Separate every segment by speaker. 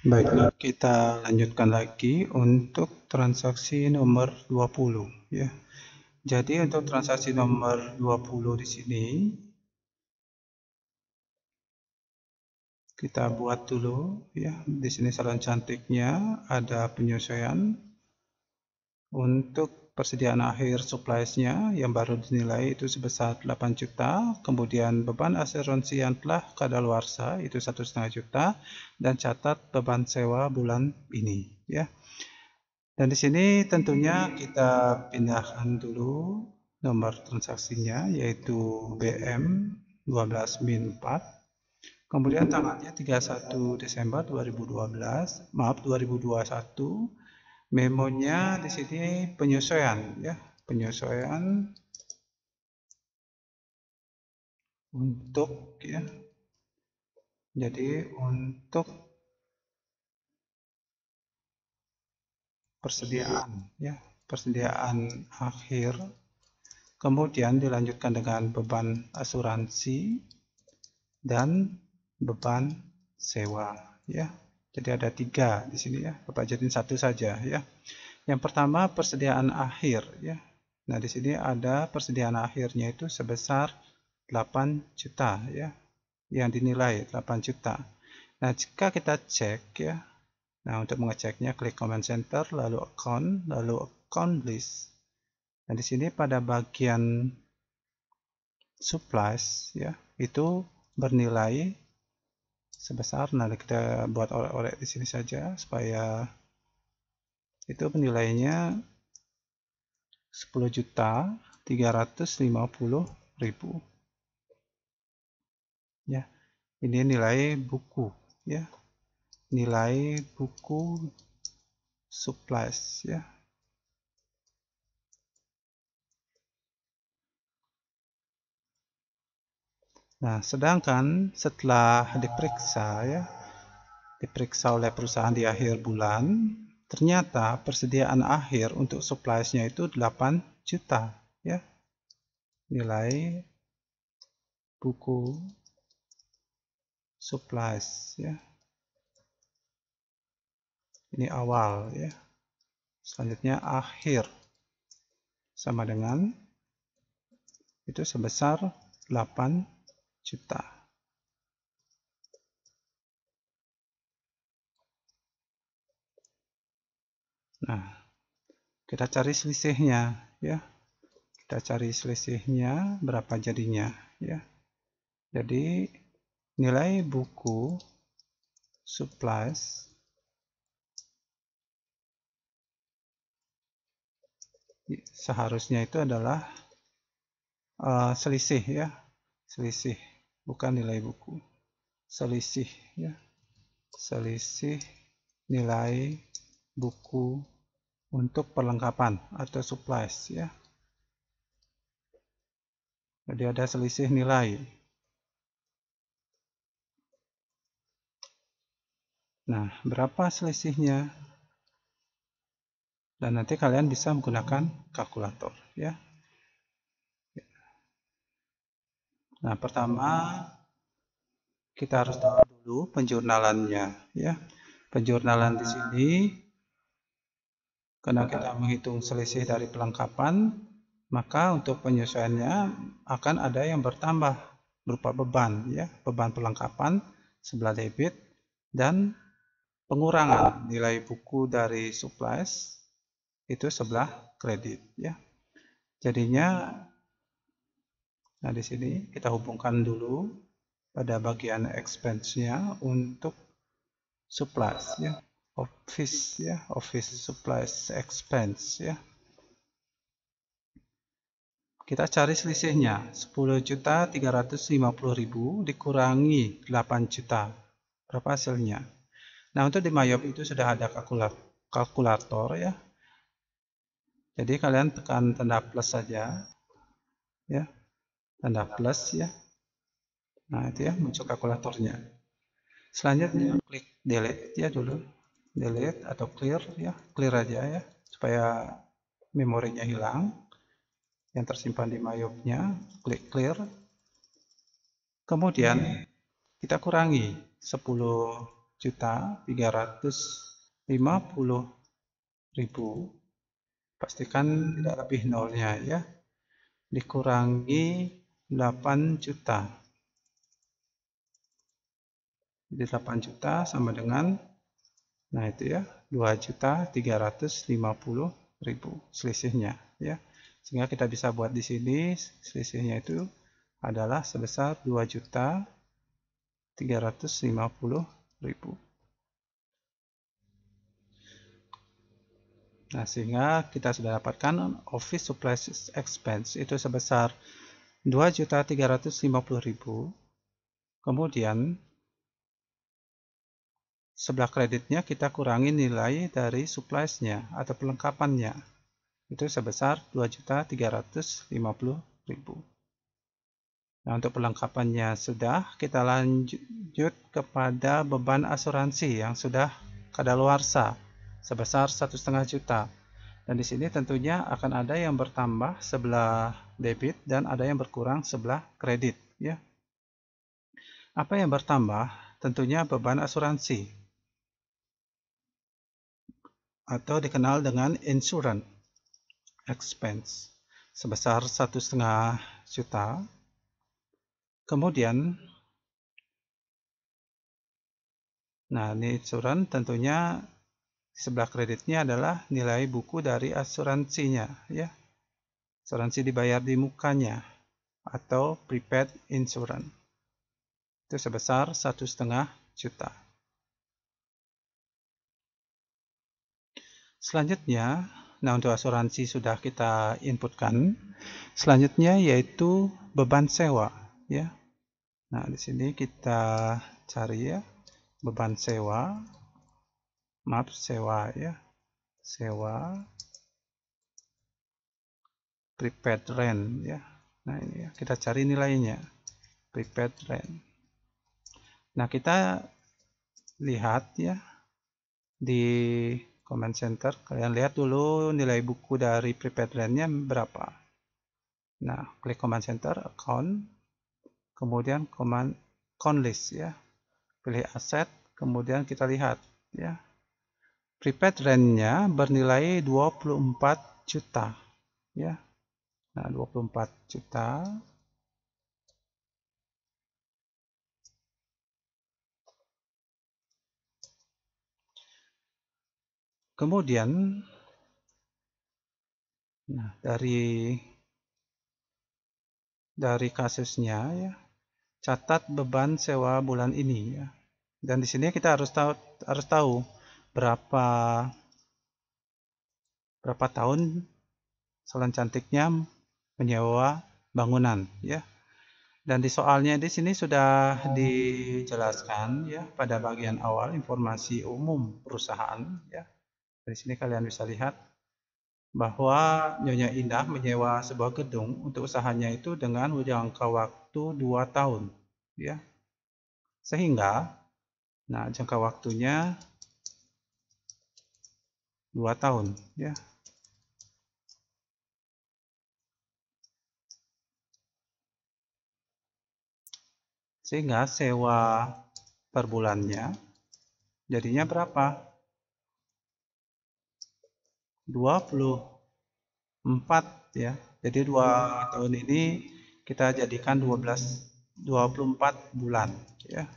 Speaker 1: Baiklah, kita lanjutkan lagi untuk transaksi nomor 20 ya. Jadi untuk transaksi nomor 20 di sini kita buat dulu ya. Di sini salon cantiknya ada penyesuaian untuk persediaan akhir supplies-nya yang baru dinilai itu sebesar 8 juta, kemudian beban asuransi yang telah kadaluarsa itu 1,5 juta, dan catat beban sewa bulan ini ya. Dan di sini tentunya kita pindahkan dulu nomor transaksinya yaitu BM 12-4. Kemudian tanggalnya 31 Desember 2021. Memonya di sini penyesuaian ya, penyesuaian untuk ya. Jadi untuk persediaan ya, persediaan akhir. Kemudian dilanjutkan dengan beban asuransi dan beban sewa ya. Jadi ada 3 di sini ya. Bapak jadiin 1 saja ya. Yang pertama persediaan akhir ya. Nah, di sini ada persediaan akhirnya itu sebesar 8 juta ya. Yang dinilai 8 juta. Nah, jika kita cek ya. Nah, untuk mengeceknya klik command center lalu account list. Nah, di sini pada bagian supplies ya, itu bernilai sebesar, nah kita buat orek-orek di sini saja supaya itu penilainya 10.350.000 ya. Ini nilai buku ya, nilai buku supplies ya. Nah, sedangkan setelah diperiksa ya, diperiksa oleh perusahaan di akhir bulan, ternyata persediaan akhir untuk supplies-nya itu 8 juta ya. Nilai buku supplies ya. Ini awal ya. Selanjutnya akhir sama dengan itu sebesar 8 juta. Nah, kita cari selisihnya ya. Kita cari selisihnya berapa jadinya ya. Jadi nilai buku supplies seharusnya itu adalah selisih ya. Selisih, bukan nilai buku. Selisih ya. Selisih nilai buku untuk perlengkapan atau supplies ya. Jadi ada selisih nilai. Nah, berapa selisihnya? Dan nanti kalian bisa menggunakan kalkulator ya. Nah, pertama kita harus tahu dulu penjurnalannya ya. Penjurnalan di sini karena kita menghitung selisih dari pelengkapan, maka untuk penyesuaiannya akan ada yang bertambah berupa beban ya, beban pelengkapan sebelah debit dan pengurangan nilai buku dari supplies itu sebelah kredit ya. Jadinya nah di sini kita hubungkan dulu pada bagian expense-nya untuk supplies ya. Office ya, office supplies expense ya. Kita cari selisihnya 10.350.000 dikurangi 8 juta. Berapa hasilnya? Nah, untuk di Mayop itu sudah ada kalkulator ya. Jadi kalian tekan tanda plus saja ya. Tanda plus ya. Nah, itu ya muncul kalkulatornya. Selanjutnya klik delete ya dulu. Delete atau clear ya. Clear aja ya supaya memorinya hilang. Yang tersimpan di Mayopnya, klik clear. Kemudian kita kurangi 10 10.350.000. Pastikan tidak lebih nolnya ya. Dikurangi 8 juta. Jadi 8 juta sama dengan, nah itu ya, 2.350.000 selisihnya ya. Sehingga kita bisa buat di sini selisihnya itu adalah sebesar 2.350.000. Nah, sehingga kita sudah dapatkan office supplies expense itu sebesar 2.350.000. Kemudian sebelah kreditnya kita kurangi nilai dari supplies-nya atau perlengkapannya. Itu sebesar 2.350.000. Nah, untuk perlengkapannya sudah, kita lanjut kepada beban asuransi yang sudah kadaluarsa sebesar 1,5 juta. Dan di sini tentunya akan ada yang bertambah sebelah debit dan ada yang berkurang sebelah kredit ya. Apa yang bertambah? Tentunya beban asuransi atau dikenal dengan insurance expense sebesar 1,5 juta. Kemudian, nah ini insurance tentunya sebelah kreditnya adalah nilai buku dari asuransinya ya. Asuransi dibayar di mukanya atau prepaid insurance. Itu sebesar 1,5 juta. Selanjutnya, nah untuk asuransi sudah kita inputkan. Selanjutnya yaitu beban sewa ya. Nah, di sini kita cari ya beban sewa. Maaf, sewa ya. Sewa prepaid rent ya. Nah, ini ya, kita cari nilainya. Prepaid rent. Nah, kita lihat ya di command center, kalian lihat dulu nilai buku dari prepaid rent-nya berapa. Nah, klik command center, account, kemudian command account list ya. Pilih aset, kemudian kita lihat ya. Prepaid rent-nya bernilai 24 juta ya. Nah, 24 juta. Kemudian nah, dari kasusnya ya, catat beban sewa bulan ini ya. Dan di sini kita harus tahu berapa tahun Salon Cantiknya menyewa bangunan ya. Dan di soalnya di sini sudah dijelaskan ya pada bagian awal informasi umum perusahaan ya. Di sini kalian bisa lihat bahwa Nyonya Indah menyewa sebuah gedung untuk usahanya itu dengan jangka waktu 2 tahun ya. Sehingga nah jangka waktunya 2 tahun ya. Sehingga sewa per bulannya jadinya berapa? 24 ya. Jadi 2 tahun ini kita jadikan 24 bulan ya.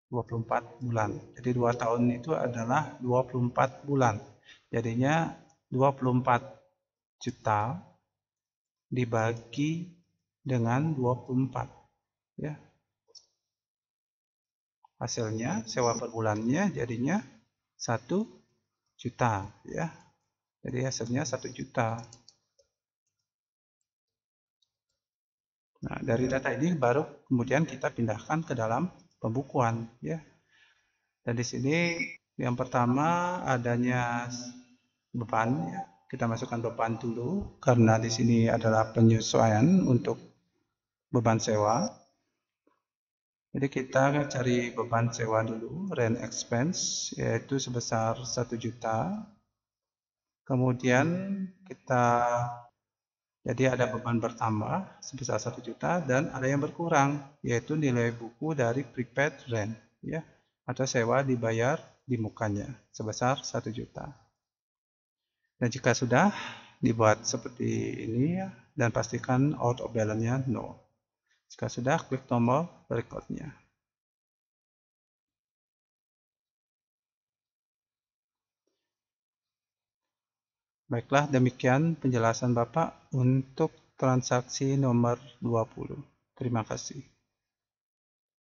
Speaker 1: 24 bulan. Jadi 2 tahun itu adalah 24 bulan. Jadinya 24 juta dibagi dengan 24 ya. Hasilnya sewa per bulannya jadinya 1 juta ya. Jadi hasilnya 1 juta. Nah, dari data ini baru kemudian kita pindahkan ke dalam pembukuan ya. Dan di sini yang pertama adanya beban ya. Kita masukkan beban dulu karena di sini adalah penyesuaian untuk beban sewa. Jadi kita cari beban sewa dulu, rent expense, yaitu sebesar 1 juta. Kemudian kita, jadi ada beban bertambah sebesar 1 juta dan ada yang berkurang, yaitu nilai buku dari prepaid rent. Ya. atau sewa dibayar di mukanya sebesar 1 juta. Dan jika sudah dibuat seperti ini dan pastikan out of balance-nya no. Jika sudah, klik tombol berikutnya. Baiklah, demikian penjelasan Bapak untuk transaksi nomor 20. Terima kasih.